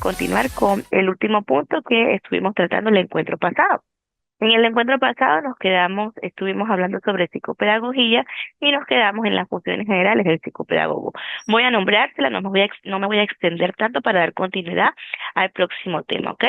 continuar con el último punto que estuvimos tratando el encuentro pasado. En el encuentro pasado estuvimos hablando sobre psicopedagogía y nos quedamos en las funciones generales del psicopedagogo. Voy a nombrársela, no me voy a extender tanto para dar continuidad al próximo tema, ¿ok?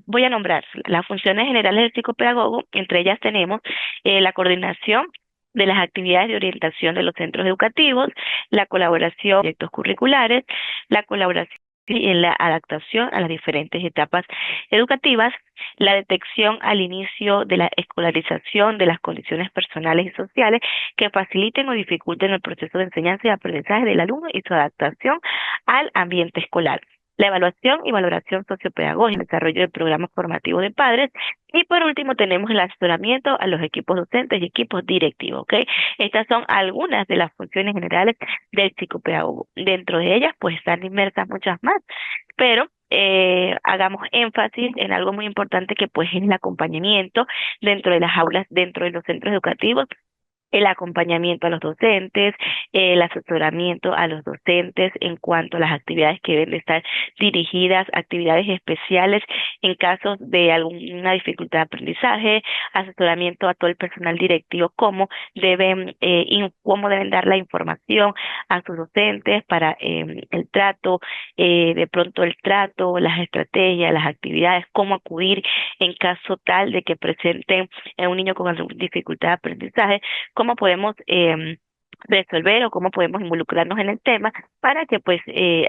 Voy a nombrar las funciones generales del psicopedagogo. Entre ellas tenemos la coordinación de las actividades de orientación de los centros educativos, la colaboración en proyectos curriculares, la colaboración en la adaptación a las diferentes etapas educativas, la detección al inicio de la escolarización de las condiciones personales y sociales que faciliten o dificulten el proceso de enseñanza y aprendizaje del alumno y su adaptación al ambiente escolar. La evaluación y valoración sociopedagógica, el desarrollo de programas formativos de padres y por último tenemos el asesoramiento a los equipos docentes y equipos directivos, ¿ok? Estas son algunas de las funciones generales del psicopedagogo. Dentro de ellas pues están inmersas muchas más, pero hagamos énfasis en algo muy importante que pues es el acompañamiento dentro de las aulas, dentro de los centros educativos, el acompañamiento a los docentes, el asesoramiento a los docentes en cuanto a las actividades que deben de estar dirigidas, actividades especiales en casos de alguna dificultad de aprendizaje, asesoramiento a todo el personal directivo, cómo deben dar la información a sus docentes para el trato, de pronto el trato, las estrategias, las actividades, cómo acudir en caso tal de que presenten un niño con alguna dificultad de aprendizaje, cómo podemos resolver o cómo podemos involucrarnos en el tema para que pues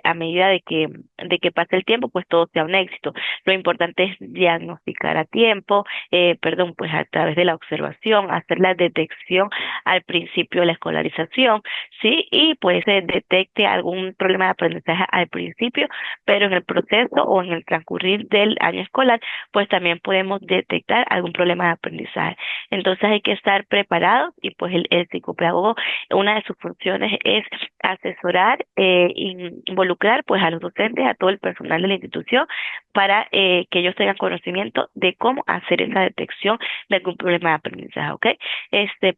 a medida de que pase el tiempo pues todo sea un éxito. Lo importante es diagnosticar a tiempo, pues a través de la observación, hacer la detección al principio de la escolarización, sí, y pues se detecte algún problema de aprendizaje al principio, pero en el proceso o en el transcurrir del año escolar pues también podemos detectar algún problema de aprendizaje. Entonces hay que estar preparados y pues el psicopedagogo, una de sus funciones es asesorar, involucrar pues a los docentes, a todo el personal de la institución para que ellos tengan conocimiento de cómo hacer esa detección de algún problema de aprendizaje, ¿ok?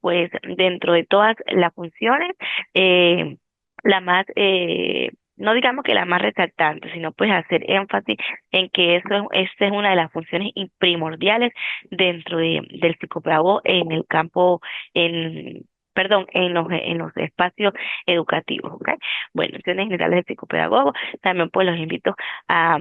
Pues dentro de todas las funciones, la más no digamos que la más resaltante, sino pues hacer énfasis en que esta es una de las funciones primordiales dentro del psicopedagogo en el campo, en, perdón, en los espacios educativos, ¿ok? Bueno, funciones generales del psicopedagogo, también pues los invito a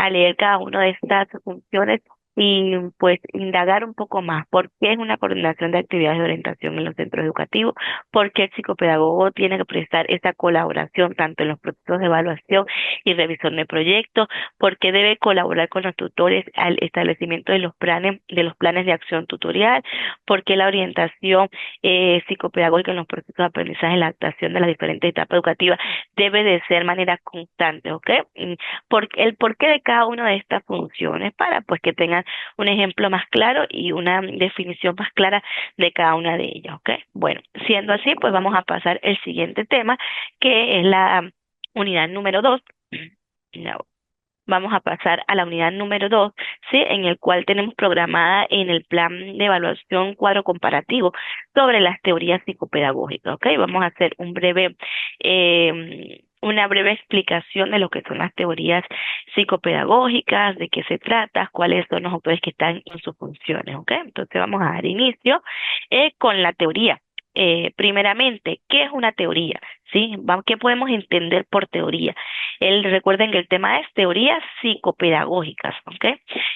leer cada una de estas funciones y pues indagar un poco más por qué es una coordinación de actividades de orientación en los centros educativos, por qué el psicopedagogo tiene que prestar esa colaboración tanto en los procesos de evaluación y revisión de proyectos, por qué debe colaborar con los tutores al establecimiento de los planes de acción tutorial, por qué la orientación psicopedagógica en los procesos de aprendizaje, en la adaptación de las diferentes etapas educativas debe de ser manera constante, ¿ok? El porqué de cada una de estas funciones para pues que tengan un ejemplo más claro y una definición más clara de cada una de ellas, ¿ok? Bueno, siendo así, pues vamos a pasar el siguiente tema, que es la unidad número 2. No, vamos a pasar a la unidad número 2, ¿sí? En el cual tenemos programada en el plan de evaluación cuadro comparativo sobre las teorías psicopedagógicas, ¿ok? Vamos a hacer una breve explicación de lo que son las teorías psicopedagógicas, de qué se trata, cuáles son los autores que están en sus funciones, ¿ok? Entonces vamos a dar inicio con la teoría. Primeramente, ¿qué es una teoría? ¿Sí? ¿Qué podemos entender por teoría? Recuerden que el tema es teorías psicopedagógicas, ¿ok?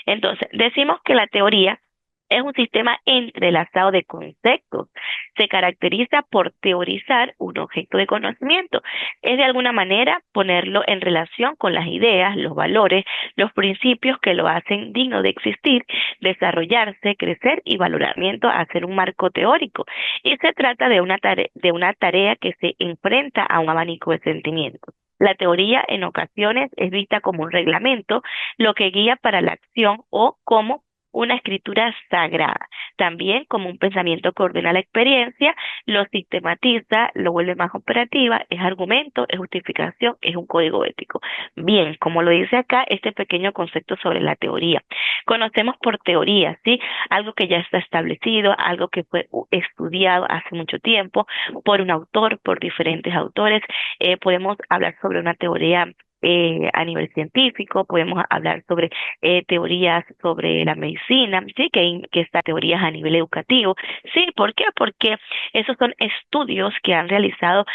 Entonces, decimos que la teoría es un sistema entrelazado de conceptos. Se caracteriza por teorizar un objeto de conocimiento. Es de alguna manera ponerlo en relación con las ideas, los valores, los principios que lo hacen digno de existir, desarrollarse, crecer y valoramiento a ser un marco teórico. Y se trata de una tarea que se enfrenta a un abanico de sentimientos. La teoría en ocasiones es vista como un reglamento, lo que guía para la acción o como una escritura sagrada, también como un pensamiento que ordena la experiencia, lo sistematiza, lo vuelve más operativa, es argumento, es justificación, es un código ético. Bien, como lo dice acá, este pequeño concepto sobre la teoría. Conocemos por teoría, ¿sí? Algo que ya está establecido, algo que fue estudiado hace mucho tiempo por un autor, por diferentes autores. Podemos hablar sobre una teoría a nivel científico, podemos hablar sobre teorías sobre la medicina, sí, que están teorías a nivel educativo, sí, ¿por qué? Porque esos son estudios que han realizado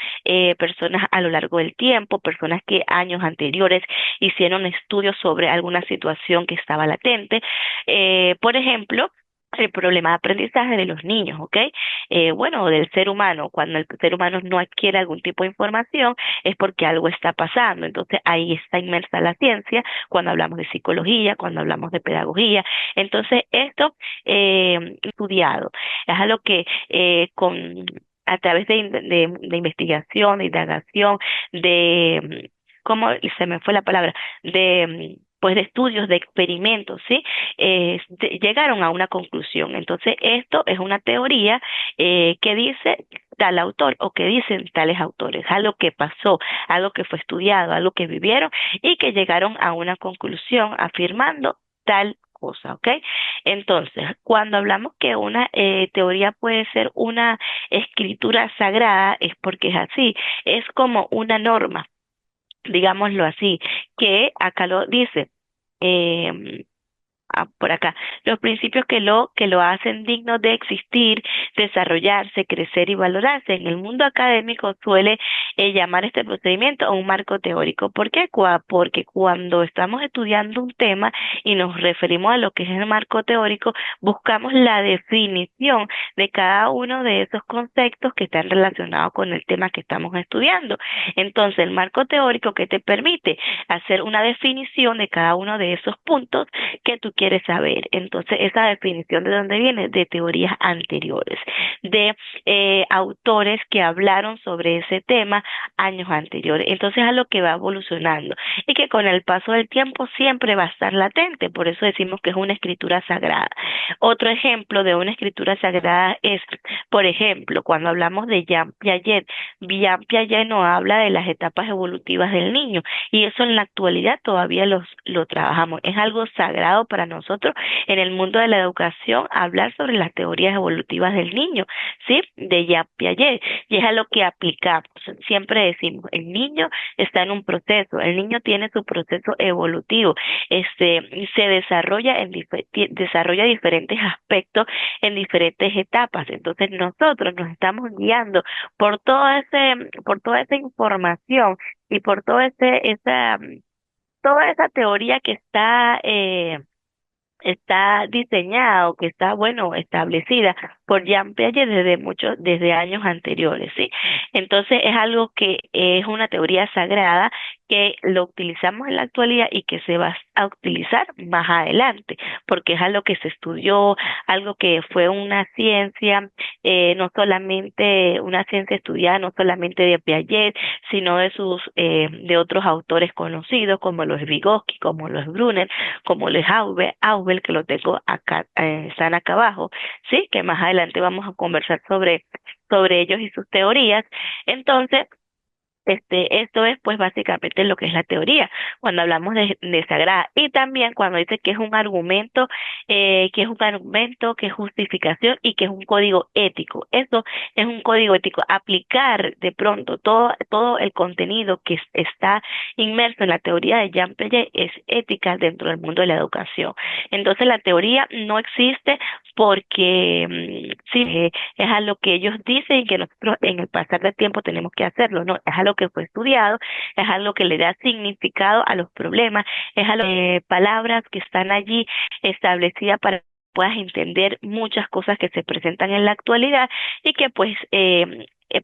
personas a lo largo del tiempo, personas que años anteriores hicieron estudios sobre alguna situación que estaba latente, por ejemplo, el problema de aprendizaje de los niños, ¿ok? Bueno, del ser humano, cuando el ser humano no adquiere algún tipo de información, es porque algo está pasando. Entonces ahí está inmersa la ciencia, cuando hablamos de psicología, cuando hablamos de pedagogía. Entonces esto estudiado, es algo que a través de investigación, de indagación, ¿cómo se me fue la palabra? Pues de estudios, de experimentos, ¿sí? Llegaron a una conclusión. Entonces, esto es una teoría que dice tal autor o que dicen tales autores, algo que pasó, algo que fue estudiado, algo que vivieron y que llegaron a una conclusión afirmando tal cosa, ¿ok? Entonces, cuando hablamos que una teoría puede ser una escritura sagrada, es porque es así, es como una norma, digámoslo así, que acá lo dice. em, por acá, los principios que lo hacen digno de existir, desarrollarse, crecer y valorarse. En el mundo académico suele llamar este procedimiento un marco teórico. ¿Por qué? Porque cuando estamos estudiando un tema y nos referimos a lo que es el marco teórico, buscamos la definición de cada uno de esos conceptos que están relacionados con el tema que estamos estudiando. Entonces, el marco teórico que te permite hacer una definición de cada uno de esos puntos que tú quieres saber. Entonces, esa definición de dónde viene, de teorías anteriores, de autores que hablaron sobre ese tema años anteriores. Entonces, es lo que va evolucionando y que con el paso del tiempo siempre va a estar latente. Por eso decimos que es una escritura sagrada. Otro ejemplo de una escritura sagrada es, por ejemplo, cuando hablamos de Jean Piaget nos habla de las etapas evolutivas del niño y eso en la actualidad todavía lo trabajamos. Es algo sagrado para nosotros en el mundo de la educación hablar sobre las teorías evolutivas del niño, ¿sí? De Jean Piaget. Y es a lo que aplicamos. Siempre decimos, el niño está en un proceso, el niño tiene su proceso evolutivo, se desarrolla desarrolla diferentes aspectos en diferentes etapas. Entonces nosotros nos estamos guiando por toda esa información y por toda esa teoría que está diseñada o que está, bueno, establecida por Jean Piaget desde años anteriores, ¿sí? Entonces es algo que es una teoría sagrada que lo utilizamos en la actualidad y que se va a utilizar más adelante, porque es algo que se estudió, algo que fue una ciencia, no solamente una ciencia estudiada, no solamente de Piaget, sino de otros autores conocidos, como los Vygotsky, como los Brunner, como los Auber, que lo tengo acá, están acá abajo, sí, que más adelante vamos a conversar sobre ellos y sus teorías. Entonces, esto es pues básicamente lo que es la teoría, cuando hablamos de sagrada, y también cuando dice que es un argumento, que es justificación y que es un código ético. Eso es un código ético, aplicar de pronto todo el contenido que está inmerso en la teoría de Jean Piaget es ética dentro del mundo de la educación. Entonces la teoría no existe porque sí, es a lo que ellos dicen y que nosotros en el pasar del tiempo tenemos que hacerlo, no, es algo que fue estudiado, es algo que le da significado a los problemas, es algo palabras que están allí establecidas para que puedas entender muchas cosas que se presentan en la actualidad y que pues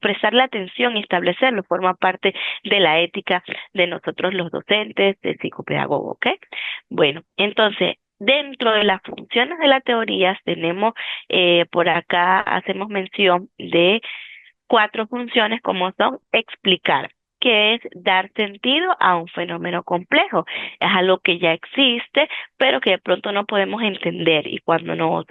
prestar la atención y establecerlo forma parte de la ética de nosotros los docentes, de psicopedagogos, ¿ok? Bueno, entonces, dentro de las funciones de las teorías tenemos, por acá hacemos mención de 4 funciones como son explicar, que es dar sentido a un fenómeno complejo. Es algo que ya existe, pero que de pronto no podemos entender y cuando nos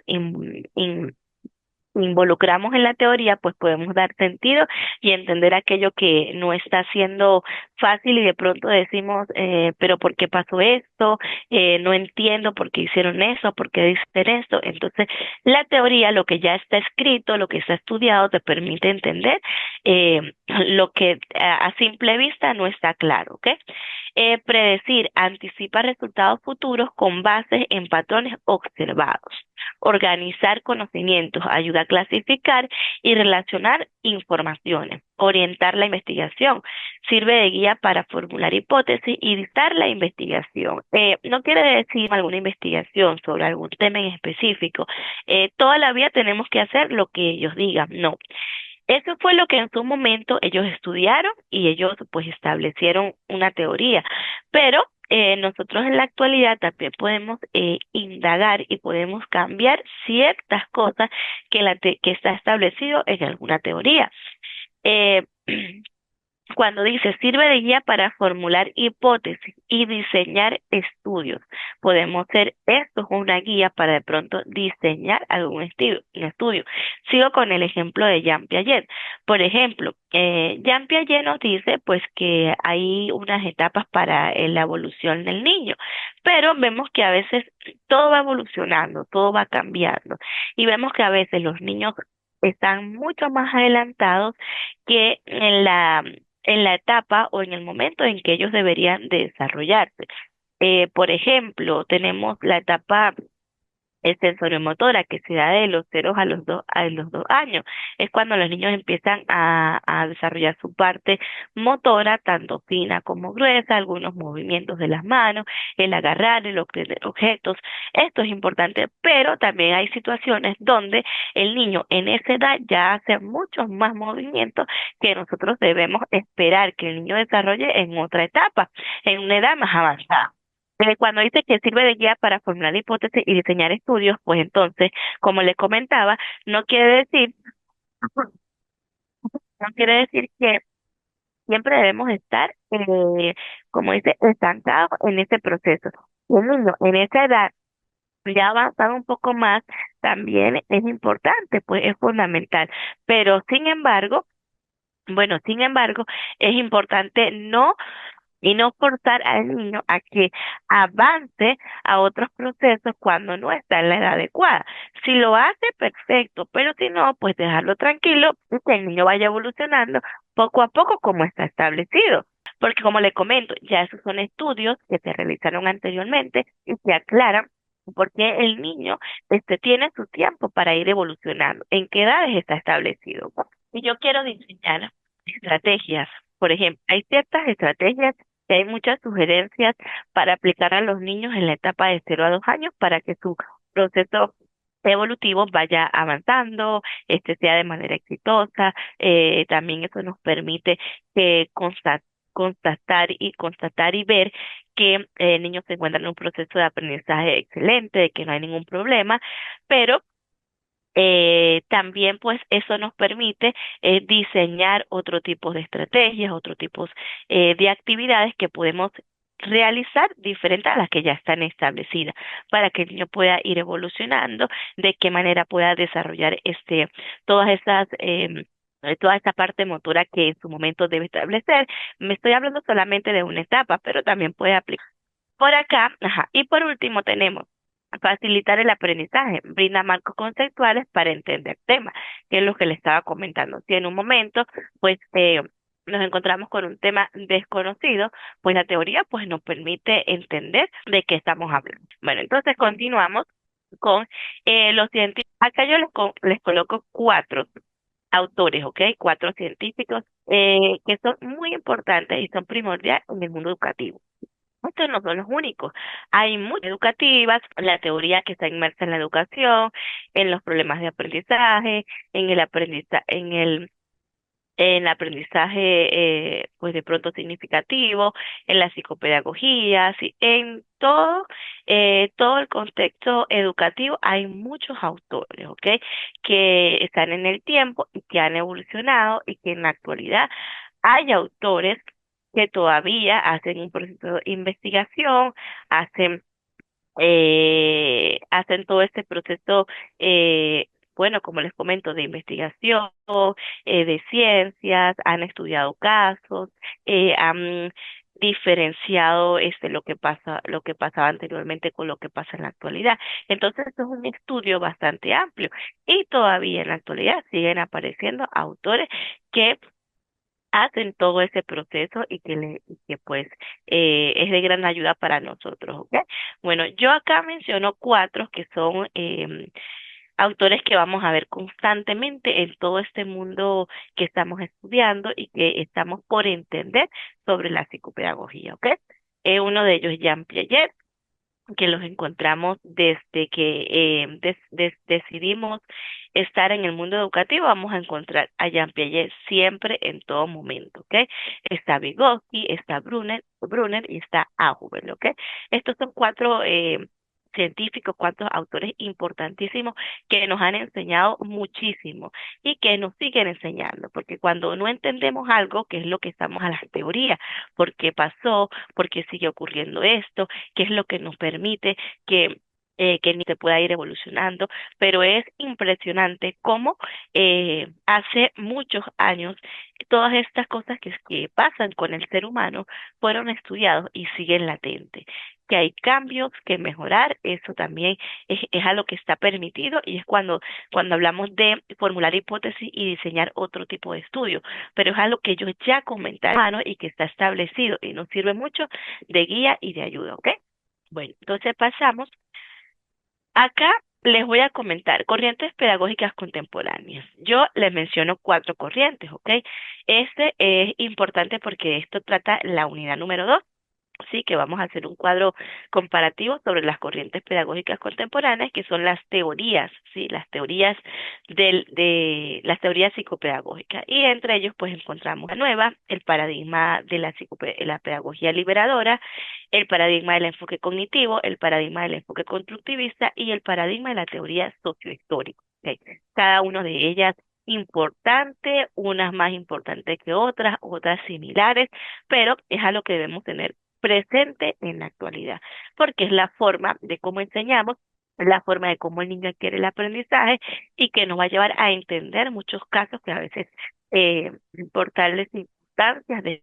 involucramos en la teoría, pues podemos dar sentido y entender aquello que no está siendo fácil y de pronto decimos, pero ¿por qué pasó esto? No entiendo por qué hicieron eso, por qué dicen esto. Entonces, la teoría, lo que ya está escrito, lo que está estudiado, te permite entender lo que a simple vista no está claro, ¿ok? Predecir anticipa resultados futuros con base en patrones observados. Organizar conocimientos ayuda a clasificar y relacionar informaciones. Orientar la investigación sirve de guía para formular hipótesis y dictar la investigación. No quiere decir alguna investigación sobre algún tema en específico. Toda la vida tenemos que hacer lo que ellos digan, no. Eso fue lo que en su momento ellos estudiaron y ellos pues establecieron una teoría, pero nosotros en la actualidad también podemos indagar y podemos cambiar ciertas cosas que está establecido en alguna teoría. Eh, Cuando dice sirve de guía para formular hipótesis y diseñar estudios, podemos hacer esto es una guía para de pronto diseñar algún estudio. Sigo con el ejemplo de Jean Piaget. Por ejemplo, Jean Piaget nos dice pues que hay unas etapas para la evolución del niño, pero vemos que a veces todo va evolucionando, todo va cambiando y vemos que a veces los niños están mucho más adelantados que en la etapa o en el momento en que ellos deberían de desarrollarse. Por ejemplo, tenemos la etapa sensoriomotora que se da de los 0 a los 2 años. Es cuando los niños empiezan a desarrollar su parte motora, tanto fina como gruesa, algunos movimientos de las manos, el agarrar, el obtener objetos. Esto es importante, pero también hay situaciones donde el niño en esa edad ya hace muchos más movimientos que nosotros debemos esperar que el niño desarrolle en otra etapa, en una edad más avanzada. Cuando dice que sirve de guía para formular hipótesis y diseñar estudios, pues entonces, como le comentaba, no quiere decir, no quiere decir que siempre debemos estar, como dice, estancados en ese proceso. Y el niño en esa edad ya avanzado un poco más, también es importante, pues es fundamental. Pero sin embargo, es importante no y no forzar al niño a que avance a otros procesos cuando no está en la edad adecuada. Si lo hace, perfecto, pero si no, pues dejarlo tranquilo y que el niño vaya evolucionando poco a poco como está establecido. Porque como le comento, ya esos son estudios que se realizaron anteriormente y se aclaran por qué el niño tiene su tiempo para ir evolucionando, en qué edades está establecido. Y yo quiero diseñar estrategias. Por ejemplo, hay ciertas estrategias que hay muchas sugerencias para aplicar a los niños en la etapa de 0 a 2 años para que su proceso evolutivo vaya avanzando, sea de manera exitosa. También eso nos permite constatar y ver que el niño se encuentra en un proceso de aprendizaje excelente, de que no hay ningún problema, pero también pues eso nos permite diseñar otro tipo de estrategias, otro tipo de actividades que podemos realizar diferentes a las que ya están establecidas para que el niño pueda ir evolucionando, de qué manera pueda desarrollar todas esas toda esta parte motora que en su momento debe establecer. Me estoy hablando solamente de una etapa, pero también puede aplicar por acá, ajá. Y por último tenemos facilitar el aprendizaje, brinda marcos conceptuales para entender temas, que es lo que le estaba comentando. Si en un momento, pues, nos encontramos con un tema desconocido, pues la teoría, pues, nos permite entender de qué estamos hablando. Bueno, entonces continuamos con los científicos. Acá yo les coloco cuatro autores, ¿ok? Cuatro científicos que son muy importantes y son primordiales en el mundo educativo. Estos no son los únicos. Hay muchas educativas, la teoría que está inmersa en la educación, en los problemas de aprendizaje, en el aprendizaje, pues de pronto significativo, en la psicopedagogía, sí, en todo el contexto educativo hay muchos autores, ¿ok? Que están en el tiempo y que han evolucionado y que en la actualidad hay autores que todavía hacen un proceso de investigación, hacen hacen todo este proceso, bueno, como les comento, de investigación, de ciencias, han estudiado casos, han diferenciado lo que pasaba anteriormente con lo que pasa en la actualidad. Entonces, esto es un estudio bastante amplio y todavía en la actualidad siguen apareciendo autores que hacen todo ese proceso y que pues es de gran ayuda para nosotros, ¿ok? Bueno, yo acá menciono cuatro que son autores que vamos a ver constantemente en todo este mundo que estamos estudiando y que estamos por entender sobre la psicopedagogía, ¿ok? Uno de ellos es Jean Piaget, que los encontramos desde que decidimos estar en el mundo educativo, vamos a encontrar a Jean Piaget siempre en todo momento, ¿ok? Está Vygotsky, está Brunner y está Auerbach, ¿ok? Estos son cuatro científicos, cuatro autores importantísimos que nos han enseñado muchísimo y que nos siguen enseñando, porque cuando no entendemos algo, que es lo que estamos a las teorías, por qué pasó, por qué sigue ocurriendo esto, qué es lo que nos permite que ni se pueda ir evolucionando, pero es impresionante cómo hace muchos años todas estas cosas que pasan con el ser humano fueron estudiados y siguen latentes. Que hay cambios que mejorar, eso también es algo que está permitido y es cuando hablamos de formular hipótesis y diseñar otro tipo de estudio, pero es algo que ellos ya comentaron y que está establecido y nos sirve mucho de guía y de ayuda, ¿ok? Bueno, entonces pasamos. Acá les voy a comentar corrientes pedagógicas contemporáneas. Yo les menciono cuatro corrientes, ¿ok? Este es importante porque esto trata la unidad número 2. Sí, que vamos a hacer un cuadro comparativo sobre las corrientes pedagógicas contemporáneas, que son las teorías, sí, las teorías de las teorías psicopedagógicas. Y entre ellos, pues encontramos la nueva, el paradigma de la pedagogía liberadora, el paradigma del enfoque cognitivo, el paradigma del enfoque constructivista y el paradigma de la teoría sociohistórica. ¿Ok? Cada una de ellas importante, unas más importantes que otras, otras similares, pero es algo que debemos tener presente en la actualidad, porque es la forma de cómo enseñamos, es la forma de cómo el niño adquiere el aprendizaje y que nos va a llevar a entender muchos casos que a veces por tales circunstancias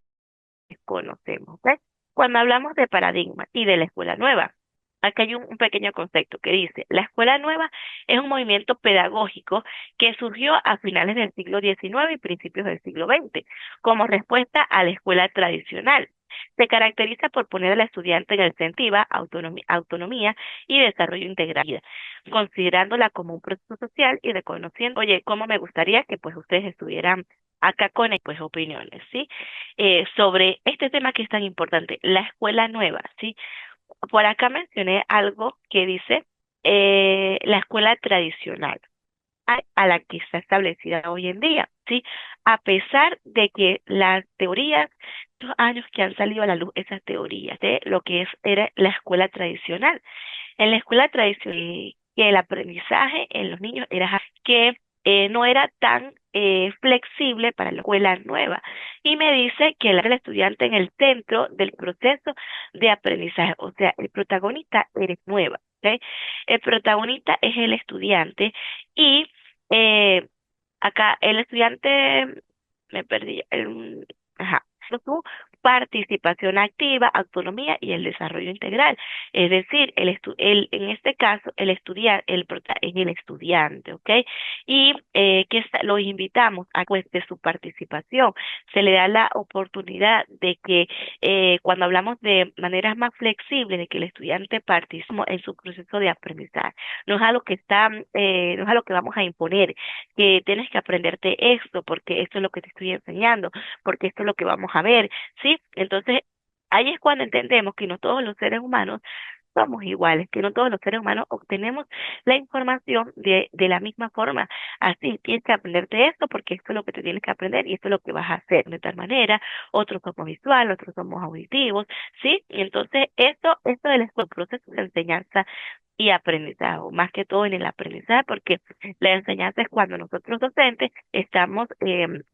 desconocemos. ¿Ok? Cuando hablamos de paradigma y de la escuela nueva, acá hay un pequeño concepto que dice, la escuela nueva es un movimiento pedagógico que surgió a finales del siglo XIX y principios del siglo XX como respuesta a la escuela tradicional. Se caracteriza por poner al estudiante en el centro, autonomía y desarrollo integral, considerándola como un proceso social y reconociendo, oye, cómo me gustaría que pues ustedes estuvieran acá con pues opiniones, ¿sí? Sobre este tema que es tan importante, la escuela nueva, ¿sí? Por acá mencioné algo que dice la escuela tradicional a la que está establecida hoy en día, ¿sí? A pesar de que las teorías, los años que han salido a la luz esas teorías de lo que era la escuela tradicional. En la escuela tradicional, que el aprendizaje en los niños era que no era tan flexible para la escuela nueva. Y me dice que el estudiante en el centro del proceso de aprendizaje, o sea, el protagonista eres nueva. ¿Ok? El protagonista es el estudiante y eh, acá el estudiante, me perdí, ajá, su participación activa, autonomía y el desarrollo integral. Es decir, en este caso, es el estudiante, ¿ok? Y los invitamos a pues de su participación. Se le da la oportunidad de que cuando hablamos de maneras más flexibles, de que el estudiante participe en su proceso de aprendizaje. No es algo que no es algo que vamos a imponer, que tienes que aprenderte esto, porque esto es lo que te estoy enseñando, porque esto es lo que vamos a ver, ¿sí? Entonces, ahí es cuando entendemos que no todos los seres humanos somos iguales, que no todos los seres humanos obtenemos la información de la misma forma. Así, tienes que aprenderte esto porque esto es lo que te tienes que aprender y esto es lo que vas a hacer de tal manera. Otros somos visuales, otros somos auditivos, ¿sí? Y entonces, esto del proceso de enseñanza y aprendizaje, o más que todo en el aprendizaje, porque la enseñanza es cuando nosotros docentes estamos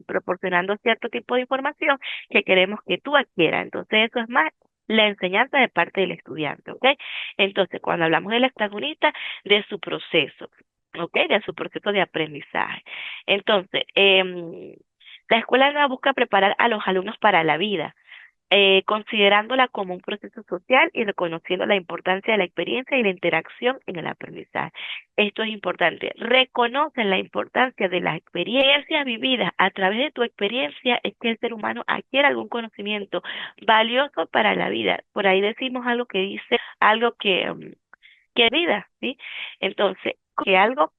proporcionando cierto tipo de información que queremos que tú adquieras. Entonces, eso es más la enseñanza de parte del estudiante, ¿ok? Entonces, cuando hablamos del protagonista, de su proceso, ¿ok? De su proceso de aprendizaje. Entonces, la escuela nueva busca preparar a los alumnos para la vida. considerándola como un proceso social y reconociendo la importancia de la experiencia y la interacción en el aprendizaje. Esto es importante. Reconocen la importancia de las experiencias vividas. A través de tu experiencia es que el ser humano adquiere algún conocimiento valioso para la vida. Por ahí decimos algo que dice, algo que vida, ¿sí? Entonces, que algo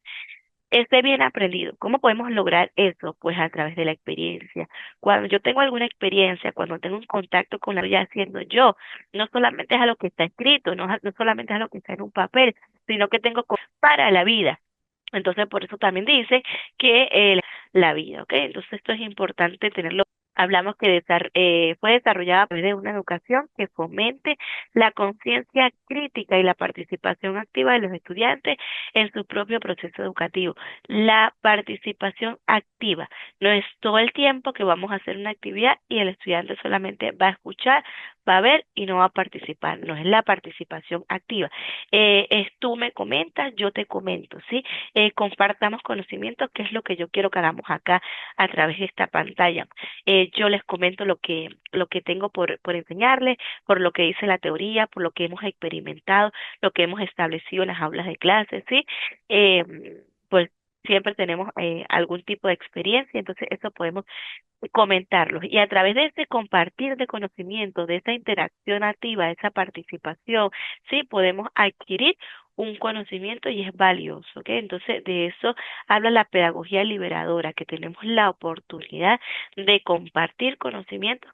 esté bien aprendido. ¿Cómo podemos lograr eso? Pues a través de la experiencia. Cuando yo tengo alguna experiencia, cuando tengo un contacto con la vida haciendo yo, no solamente es a lo que está escrito, no solamente es a lo que está en un papel, sino que tengo para la vida. Entonces, por eso también dice que la vida, ¿ok? Entonces, esto es importante tenerlo. Hablamos que fue desarrollada a través de una educación que fomente la conciencia crítica y la participación activa de los estudiantes en su propio proceso educativo. La participación activa no es todo el tiempo que vamos a hacer una actividad y el estudiante solamente va a escuchar, va a ver y no va a participar. No es la participación activa. Es tú me comentas, yo te comento, ¿sí? Compartamos conocimientos, que es lo que yo quiero que hagamos acá a través de esta pantalla. Yo les comento lo que tengo por enseñarles, por lo que dice la teoría, por lo que hemos experimentado, lo que hemos establecido en las aulas de clases, ¿sí? Eh, pues siempre tenemos algún tipo de experiencia, entonces eso podemos comentarlos. Y a través de ese compartir de conocimiento, de esa interacción activa, de esa participación, sí, podemos adquirir un conocimiento y es valioso, ¿ok? Entonces, de eso habla la pedagogía liberadora, que tenemos la oportunidad de compartir conocimientos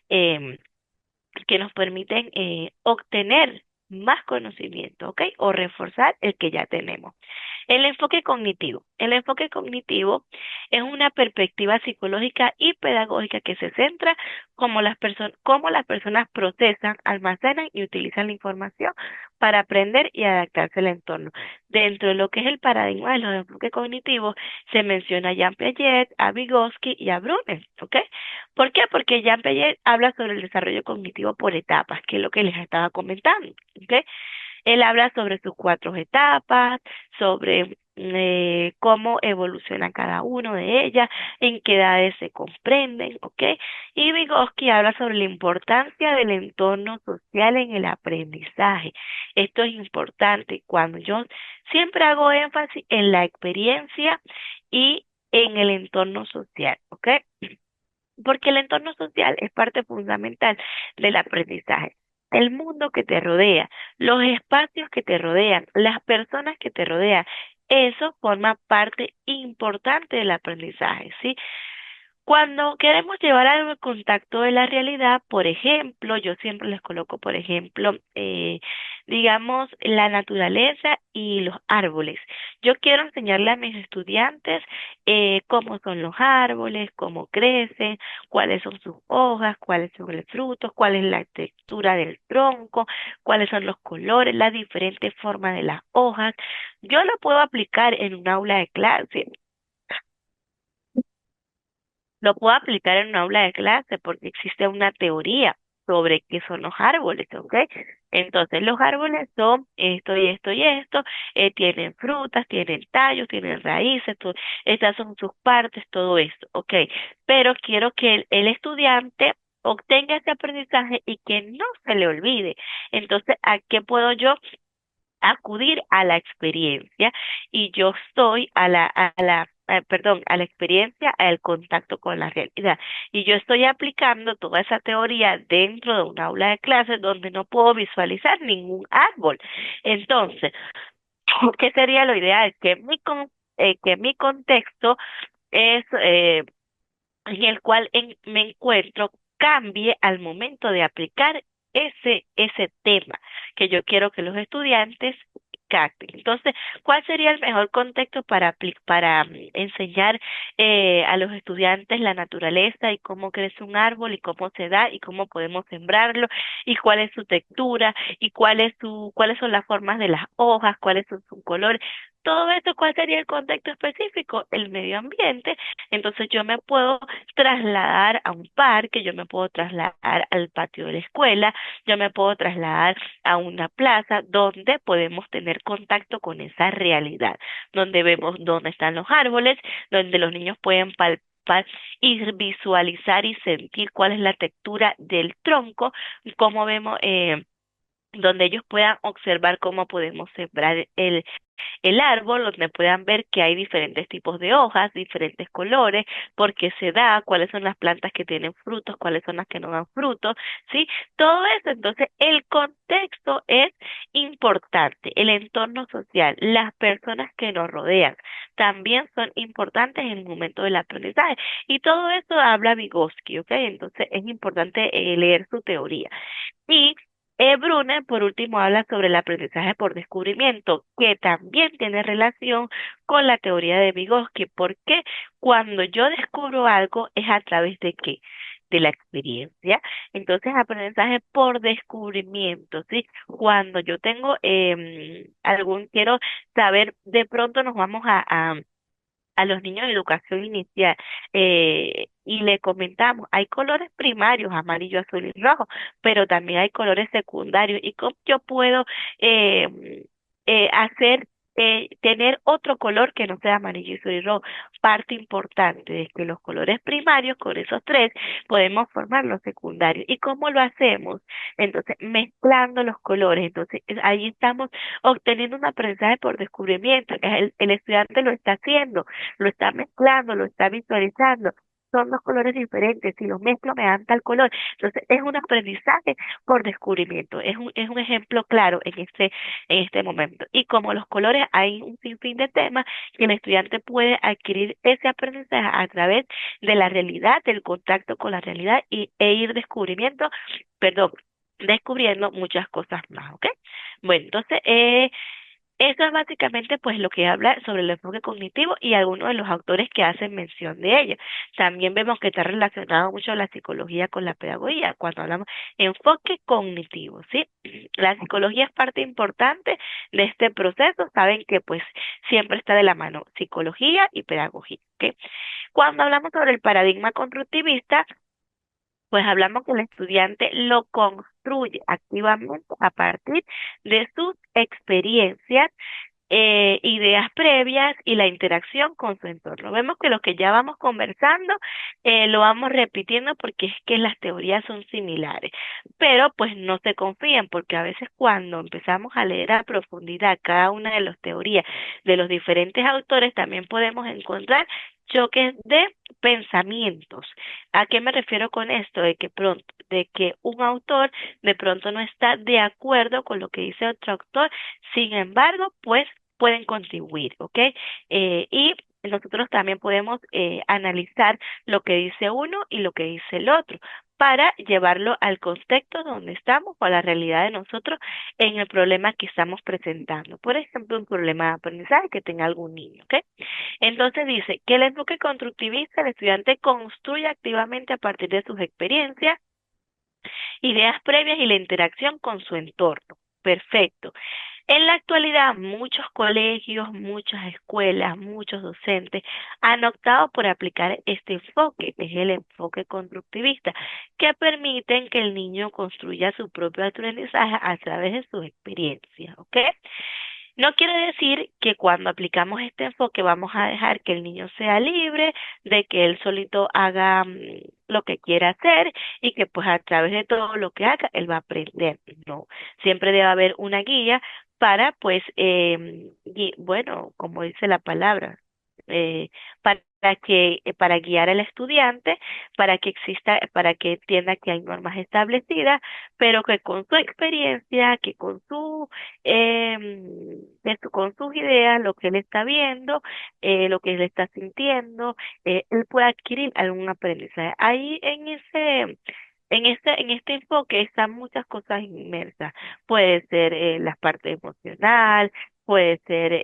eh, que nos permiten obtener más conocimiento, ¿ok? O reforzar el que ya tenemos. El enfoque cognitivo. El enfoque cognitivo es una perspectiva psicológica y pedagógica que se centra cómo las personas procesan, almacenan y utilizan la información para aprender y adaptarse al entorno. Dentro de lo que es el paradigma de los enfoques cognitivos, se menciona a Jean Piaget, a Vygotsky y a Bruner, ¿ok? ¿Por qué? Porque Jean Piaget habla sobre el desarrollo cognitivo por etapas, que es lo que les estaba comentando, ¿ok? Él habla sobre sus cuatro etapas, sobre cómo evoluciona cada uno de ellas, en qué edades se comprenden, ¿ok? Y Vygotsky habla sobre la importancia del entorno social en el aprendizaje. Esto es importante cuando yo siempre hago énfasis en la experiencia y en el entorno social, ¿ok? Porque el entorno social es parte fundamental del aprendizaje. El mundo que te rodea, los espacios que te rodean, las personas que te rodean, eso forma parte importante del aprendizaje, ¿sí? Cuando queremos llevar algo al contacto de la realidad, por ejemplo, yo siempre les coloco, por ejemplo, digamos, la naturaleza y los árboles. Yo quiero enseñarle a mis estudiantes cómo son los árboles, cómo crecen, cuáles son sus hojas, cuáles son los frutos, cuál es la textura del tronco, cuáles son los colores, las diferentes formas de las hojas. Yo lo puedo aplicar en un aula de clase. Lo puedo aplicar en un aula de clase porque existe una teoría sobre qué son los árboles, ¿ok? Entonces, los árboles son esto y esto y esto, tienen frutas, tienen tallos, tienen raíces, estas son sus partes, todo esto, ¿ok? Pero quiero que el estudiante obtenga ese aprendizaje y que no se le olvide. Entonces, ¿a qué puedo yo acudir a la experiencia? Y yo estoy perdón, a la experiencia, al contacto con la realidad. Y yo estoy aplicando toda esa teoría dentro de un aula de clases donde no puedo visualizar ningún árbol. Entonces, ¿qué sería lo ideal? Que mi contexto es en el cual me encuentro cambie al momento de aplicar ese tema que yo quiero que los estudiantes capten. Entonces, ¿cuál sería el mejor contexto para enseñar a los estudiantes la naturaleza y cómo crece un árbol y cómo se da y cómo podemos sembrarlo y cuál es su textura y cuáles son las formas de las hojas, cuáles son sus colores? Todo esto, ¿cuál sería el contexto específico? El medio ambiente. Entonces yo me puedo trasladar a un parque, yo me puedo trasladar al patio de la escuela, yo me puedo trasladar a una plaza donde podemos tener contacto con esa realidad, donde vemos dónde están los árboles, donde los niños pueden palpar y visualizar y sentir cuál es la textura del tronco, como vemos, donde ellos puedan observar cómo podemos sembrar el árbol, donde puedan ver que hay diferentes tipos de hojas, diferentes colores, por qué se da, cuáles son las plantas que tienen frutos, cuáles son las que no dan frutos, ¿sí? Todo eso, entonces el contexto es importante, el entorno social, las personas que nos rodean, también son importantes en el momento del aprendizaje. Y todo eso habla Vygotsky, ¿ok? Entonces es importante leer su teoría. Y Brunner, por último, habla sobre el aprendizaje por descubrimiento, que también tiene relación con la teoría de Vygotsky, porque cuando yo descubro algo es a través de qué, de la experiencia. Entonces, aprendizaje por descubrimiento, ¿sí? Cuando yo tengo quiero saber, de pronto nos vamos a los niños de educación inicial y le comentamos, hay colores primarios, amarillo, azul y rojo, pero también hay colores secundarios. ¿Y cómo yo puedo hacer, tener otro color que no sea amarillo, azul y rojo? Parte importante es que los colores primarios, con esos tres, podemos formar los secundarios. ¿Y cómo lo hacemos? Entonces, mezclando los colores. Entonces, ahí estamos obteniendo un aprendizaje por descubrimiento. El estudiante lo está haciendo, lo está mezclando, lo está visualizando. Son dos colores diferentes, si los mezclo me dan tal color. Entonces, es un aprendizaje por descubrimiento. Es un ejemplo claro en este momento. Y como los colores, hay un sinfín de temas que el estudiante puede adquirir ese aprendizaje a través de la realidad, del contacto con la realidad e ir perdón, descubriendo muchas cosas más, ¿ok? Bueno, entonces, eso es básicamente pues lo que habla sobre el enfoque cognitivo y algunos de los autores que hacen mención de ello. También vemos que está relacionado mucho la psicología con la pedagogía cuando hablamos enfoque cognitivo, ¿sí? La psicología es parte importante de este proceso, saben que pues siempre está de la mano psicología y pedagogía, ¿ok? Cuando hablamos sobre el paradigma constructivista, pues hablamos que el estudiante lo construye activamente a partir de sus experiencias, ideas previas y la interacción con su entorno. Vemos que lo que ya vamos conversando lo vamos repitiendo porque es que las teorías son similares, pero pues no se confíen porque a veces cuando empezamos a leer a profundidad cada una de las teorías de los diferentes autores también podemos encontrar choques de pensamientos. ¿A qué me refiero con esto? De que un autor de pronto no está de acuerdo con lo que dice otro autor, sin embargo, pues pueden contribuir, ¿ok? Y nosotros también podemos analizar lo que dice uno y lo que dice el otro para llevarlo al contexto donde estamos o a la realidad de nosotros en el problema que estamos presentando. Por ejemplo, un problema de aprendizaje que tenga algún niño, ¿ok? Entonces dice que el enfoque constructivista, el estudiante construye activamente a partir de sus experiencias, ideas previas y la interacción con su entorno. Perfecto. En la actualidad, muchos colegios, muchas escuelas, muchos docentes han optado por aplicar este enfoque, que es el enfoque constructivista, que permiten que el niño construya su propio aprendizaje a través de sus experiencias, ¿ok? No quiere decir que cuando aplicamos este enfoque vamos a dejar que el niño sea libre, de que él solito haga lo que quiera hacer y que pues a través de todo lo que haga él va a aprender. No, siempre debe haber una guía para pues, bueno, como dice la palabra, eh, para para guiar al estudiante, para que entienda que hay normas establecidas, pero que con su experiencia, que con con sus ideas, lo que él está viendo, lo que él está sintiendo, él puede adquirir algún aprendizaje. Ahí en este enfoque están muchas cosas inmersas. Puede ser la parte emocional, puede ser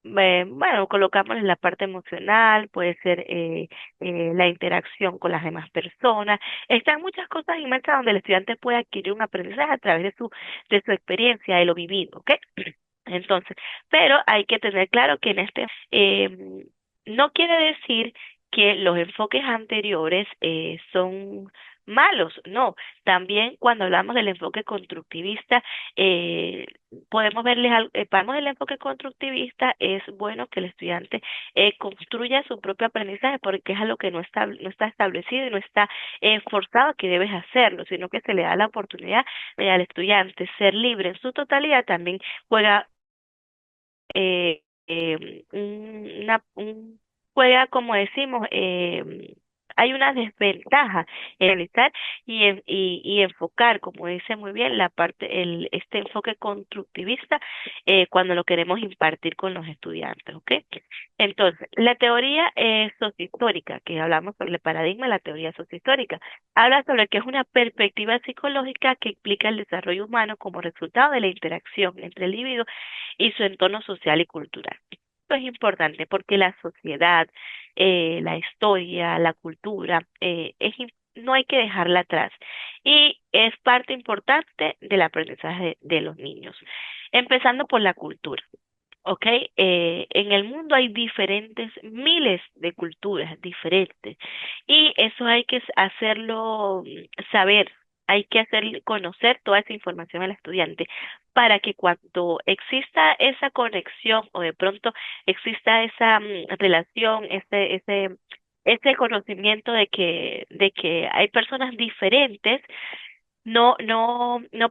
bueno, colocamos en la parte emocional, puede ser la interacción con las demás personas. Están muchas cosas inmersas donde el estudiante puede adquirir un aprendizaje a través de su experiencia, de lo vivido, ¿ok? Entonces, pero hay que tener claro que no quiere decir que los enfoques anteriores son malos, no. También cuando hablamos del enfoque constructivista, eh, podemos verles, vamos del enfoque constructivista, es bueno que el estudiante construya su propio aprendizaje porque es algo que no está establecido y no está forzado a que debes hacerlo, sino que se le da la oportunidad al estudiante ser libre en su totalidad. También juega juega, como decimos, hay una desventaja en realizar y enfocar, como dice muy bien, este enfoque constructivista cuando lo queremos impartir con los estudiantes, ¿ok? Entonces, la teoría sociohistórica, que hablamos sobre el paradigma de la teoría sociohistórica, habla sobre que es una perspectiva psicológica que explica el desarrollo humano como resultado de la interacción entre el individuo y su entorno social y cultural. Esto es importante porque la sociedad, la historia, la cultura, no hay que dejarla atrás y es parte importante del aprendizaje de los niños. Empezando por la cultura. ¿Ok? En el mundo hay diferentes, miles de culturas diferentes y eso hay que hacerlo saber, hay que hacer conocer toda esa información al estudiante para que cuando exista esa conexión o de pronto exista esa relación, ese conocimiento de que hay personas diferentes, no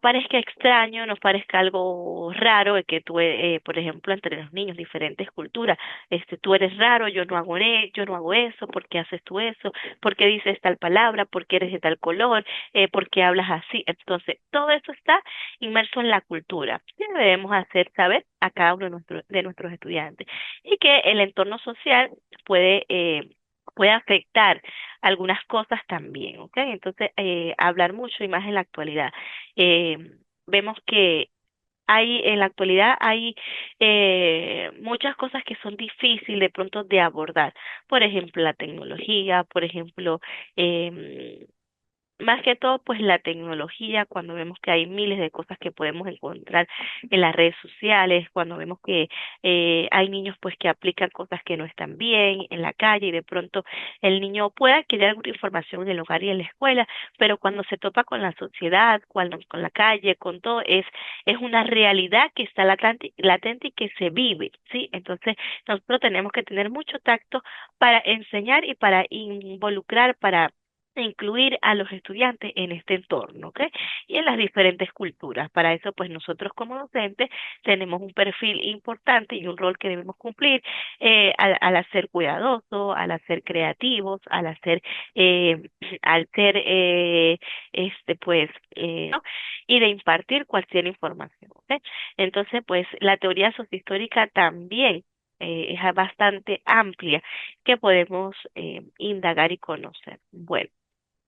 parezca extraño, no parezca algo raro de que tú, por ejemplo, entre los niños, diferentes culturas, tú eres raro, yo no hago eso, ¿por qué haces tú eso? ¿Por qué dices tal palabra? ¿Por qué eres de tal color? ¿Por qué hablas así? Entonces, todo eso está inmerso en la cultura que debemos hacer saber a cada uno de nuestros estudiantes y que el entorno social puede afectar algunas cosas también, ¿ok? Entonces, hablar mucho y más en la actualidad. Eh, Vemos que en la actualidad hay muchas cosas que son difíciles de pronto de abordar. Por ejemplo, la tecnología, por ejemplo, em, más que todo, pues la tecnología, cuando vemos que hay miles de cosas que podemos encontrar en las redes sociales, cuando vemos que hay niños pues que aplican cosas que no están bien en la calle y de pronto el niño puede adquirir alguna información en el hogar y en la escuela, pero cuando se topa con la sociedad, con la calle, con todo, es una realidad que está latente y que se vive, ¿sí? Entonces, nosotros tenemos que tener mucho tacto para enseñar y para involucrar, para incluir a los estudiantes en este entorno, ¿ok? Y en las diferentes culturas. Para eso, pues nosotros como docentes tenemos un perfil importante y un rol que debemos cumplir al hacer cuidadoso, al hacer creativos, eh, al ser, pues, ¿no? Y de impartir cualquier información, ¿ok? Entonces, pues, la teoría sociohistórica también es bastante amplia que podemos indagar y conocer.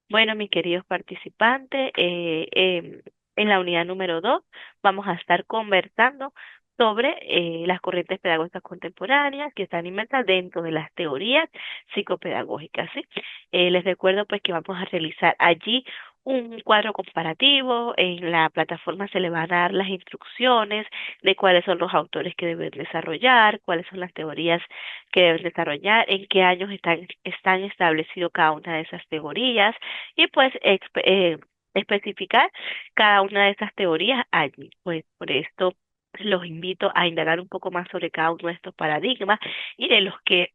Bueno, mis queridos participantes, en la unidad número 2 vamos a estar conversando sobre las corrientes pedagógicas contemporáneas que están inmersas dentro de las teorías psicopedagógicas, ¿sí? Les recuerdo pues que vamos a realizar allí un cuadro comparativo, en la plataforma se le van a dar las instrucciones de cuáles son los autores que deben desarrollar, cuáles son las teorías que deben desarrollar, en qué años están establecidas cada una de esas teorías, y pues especificar cada una de esas teorías allí. Pues por esto los invito a indagar un poco más sobre cada uno de estos paradigmas y de los que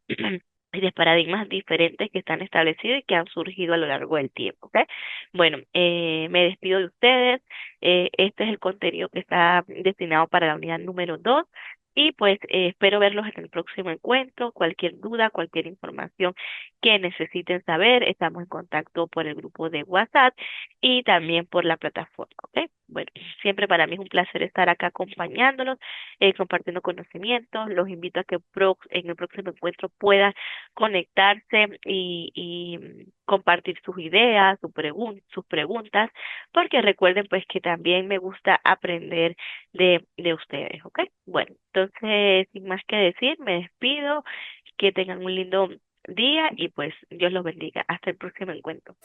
y de paradigmas diferentes que están establecidos y que han surgido a lo largo del tiempo, ¿ok? Bueno, me despido de ustedes. Este es el contenido que está destinado para la unidad número 2 y pues espero verlos en el próximo encuentro. Cualquier duda, cualquier información que necesiten saber, estamos en contacto por el grupo de WhatsApp y también por la plataforma, ¿ok? Bueno, siempre para mí es un placer estar acá acompañándolos, compartiendo conocimientos. Los invito a que en el próximo encuentro puedan conectarse y compartir sus ideas, sus preguntas, porque recuerden pues que también me gusta aprender de ustedes, ¿ok? Bueno, entonces, sin más que decir, me despido, que tengan un lindo día y pues Dios los bendiga. Hasta el próximo encuentro.